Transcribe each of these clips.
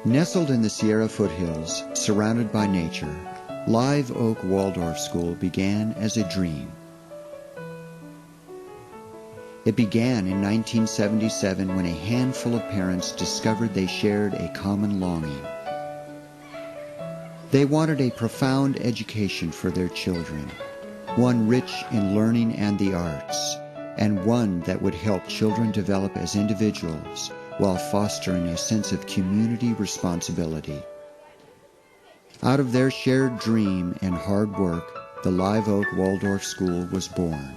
Nestled in the Sierra foothills, surrounded by nature, Live Oak Waldorf School began as a dream. It began in 1977 when a handful of parents discovered they shared a common longing. They wanted a profound education for their children, one rich in learning and the arts, and one that would help children develop as individuals while fostering a sense of community responsibility. Out of their shared dream and hard work, the Live Oak Waldorf School was born.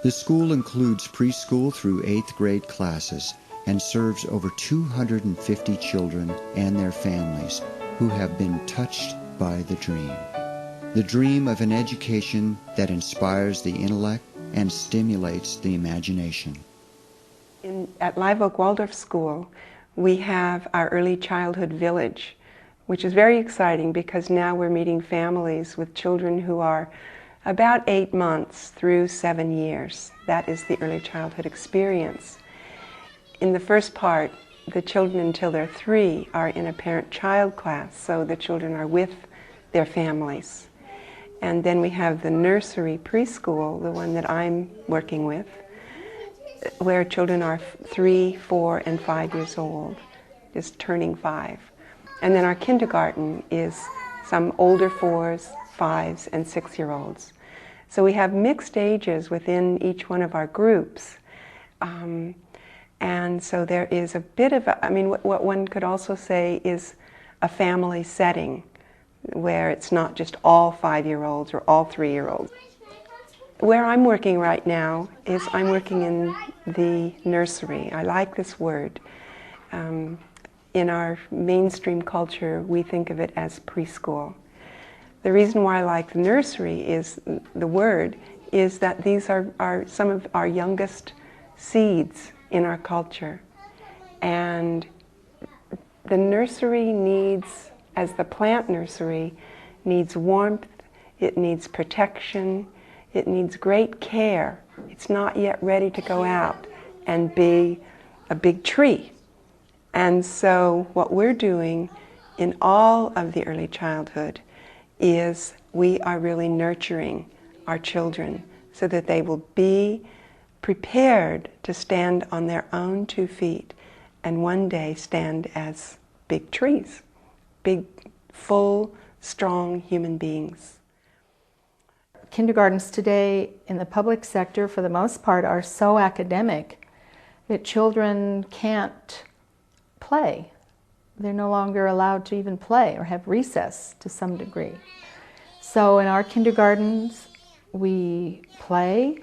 The school includes preschool through 8th grade classes and serves over 250 children and their families who have been touched by the dream of an education that inspires the intellect and stimulates the imagination. At Live Oak Waldorf School, we have our early childhood village, which is very exciting because now we're meeting families with children who are about 8 months through 7 years. That is the early childhood experience. In the first part, the children until they're 3 are in a parent-child class, so the children are with their families. And then we have the nursery preschool, the one that I'm working with, where children are 3, 4, and 5 years old, just turning 5. And then our kindergarten is some older 4s, 5s, and 6-year-olds. So we have mixed ages within each one of our groups. And so there is a bit of, what one could also say is a family setting where it's not just all 5-year-olds or all 3-year-olds. Where I'm working right now is I'm working in the nursery. I like this word. In our mainstream culture, we think of it as preschool. The reason why I like the nursery is the word is that these are some of our youngest seeds in our culture. And the nursery needs, as the plant nursery, needs warmth, it needs protection, it needs great care. It's not yet ready to go out and be a big tree. And so what we're doing in all of the early childhood is we are really nurturing our children so that they will be prepared to stand on their own 2 feet and one day stand as big trees, big, full, strong human beings. Kindergartens today in the public sector, for the most part, are so academic that children can't play. They're no longer allowed to even play or have recess to some degree. So in our kindergartens, we play,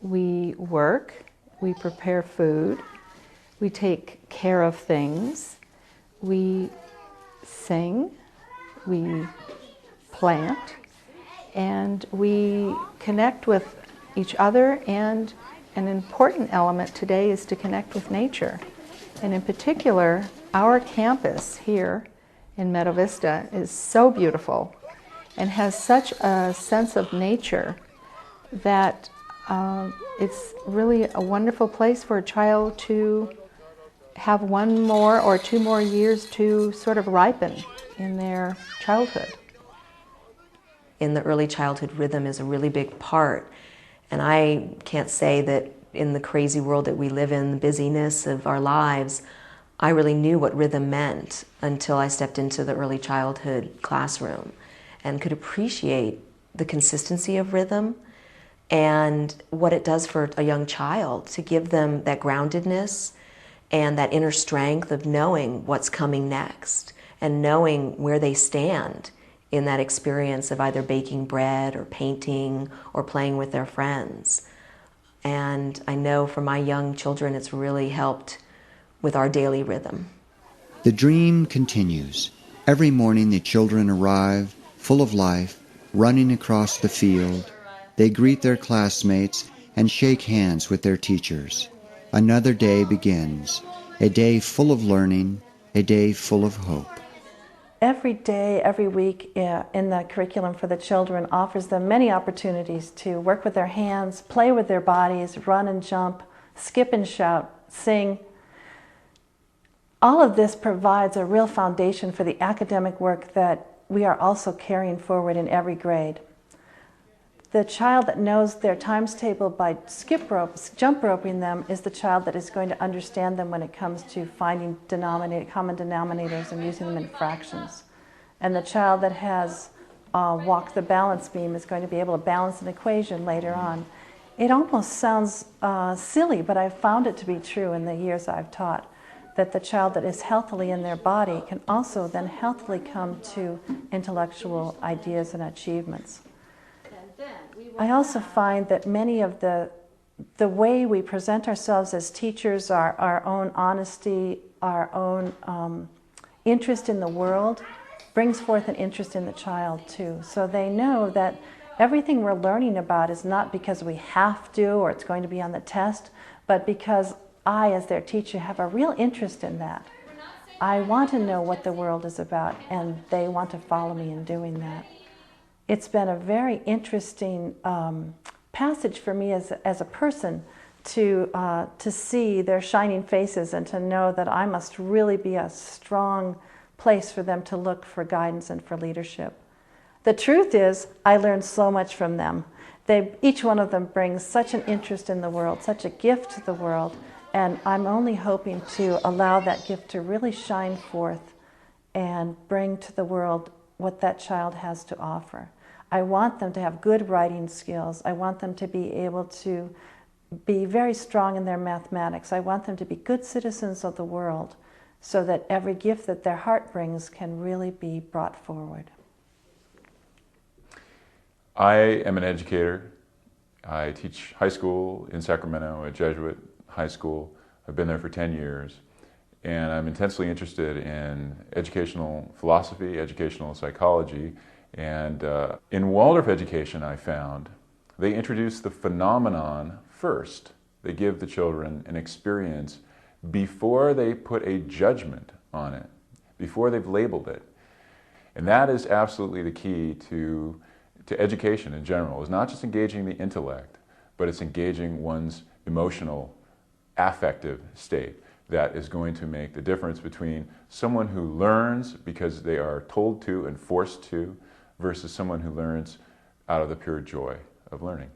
we work, we prepare food, we take care of things, we sing, we plant, and we connect with each other, and an important element today is to connect with nature. And in particular, our campus here in Meadow Vista is so beautiful and has such a sense of nature that it's really a wonderful place for a child to have 1 more or 2 more years to sort of ripen in their childhood. In the early childhood, rhythm is a really big part. And I can't say that in the crazy world that we live in, the busyness of our lives, I really knew what rhythm meant until I stepped into the early childhood classroom and could appreciate the consistency of rhythm and what it does for a young child to give them that groundedness and that inner strength of knowing what's coming next and knowing where they stand in that experience of either baking bread or painting or playing with their friends. And I know for my young children it's really helped with our daily rhythm. The dream continues. Every morning the children arrive, full of life, running across the field. They greet their classmates and shake hands with their teachers. Another day begins, a day full of learning, a day full of hope. Every day, every week in the curriculum for the children offers them many opportunities to work with their hands, play with their bodies, run and jump, skip and shout, sing. All of this provides a real foundation for the academic work that we are also carrying forward in every grade. The child that knows their times table by jump roping them, is the child that is going to understand them when it comes to finding common denominators and using them in fractions. And the child that has walked the balance beam is going to be able to balance an equation later on. It almost sounds silly, but I've found it to be true in the years I've taught, that the child that is healthily in their body can also then healthily come to intellectual ideas and achievements. I also find that many of the way we present ourselves as teachers, our own honesty, our own interest in the world, brings forth an interest in the child too. So they know that everything we're learning about is not because we have to or it's going to be on the test, but because I, as their teacher, have a real interest in that. I want to know what the world is about, and they want to follow me in doing that. It's been a very interesting passage for me as a person to see their shining faces and to know that I must really be a strong place for them to look for guidance and for leadership. The truth is, I learned so much from them. Each one of them brings such an interest in the world, such a gift to the world, and I'm only hoping to allow that gift to really shine forth and bring to the world what that child has to offer. I want them to have good writing skills. I want them to be able to be very strong in their mathematics. I want them to be good citizens of the world so that every gift that their heart brings can really be brought forward. I am an educator. I teach high school in Sacramento, a Jesuit high school. I've been there for 10 years. And I'm intensely interested in educational philosophy, educational psychology. And in Waldorf education, I found they introduce the phenomenon first. They give the children an experience before they put a judgment on it, before they've labeled it. And that is absolutely the key to education in general. It's not just engaging the intellect, but it's engaging one's emotional, affective state that is going to make the difference between someone who learns because they are told to and forced to versus someone who learns out of the pure joy of learning.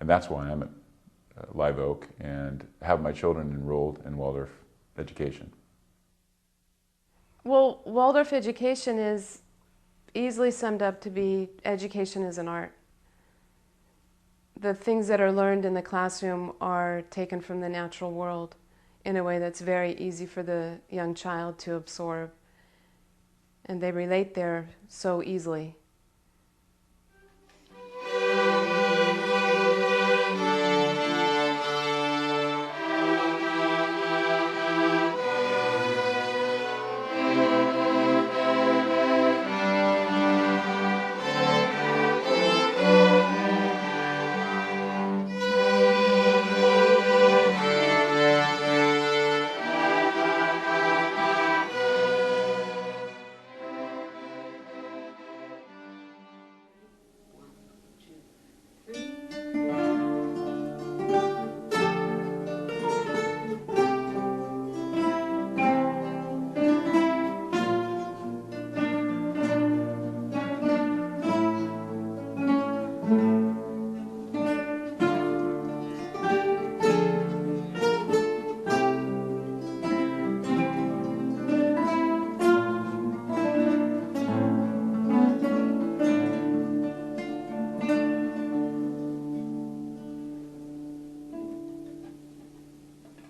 And that's why I'm at Live Oak and have my children enrolled in Waldorf education. Well, Waldorf education is easily summed up to be education is an art. The things that are learned in the classroom are taken from the natural world in a way that's very easy for the young child to absorb. And they relate there so easily.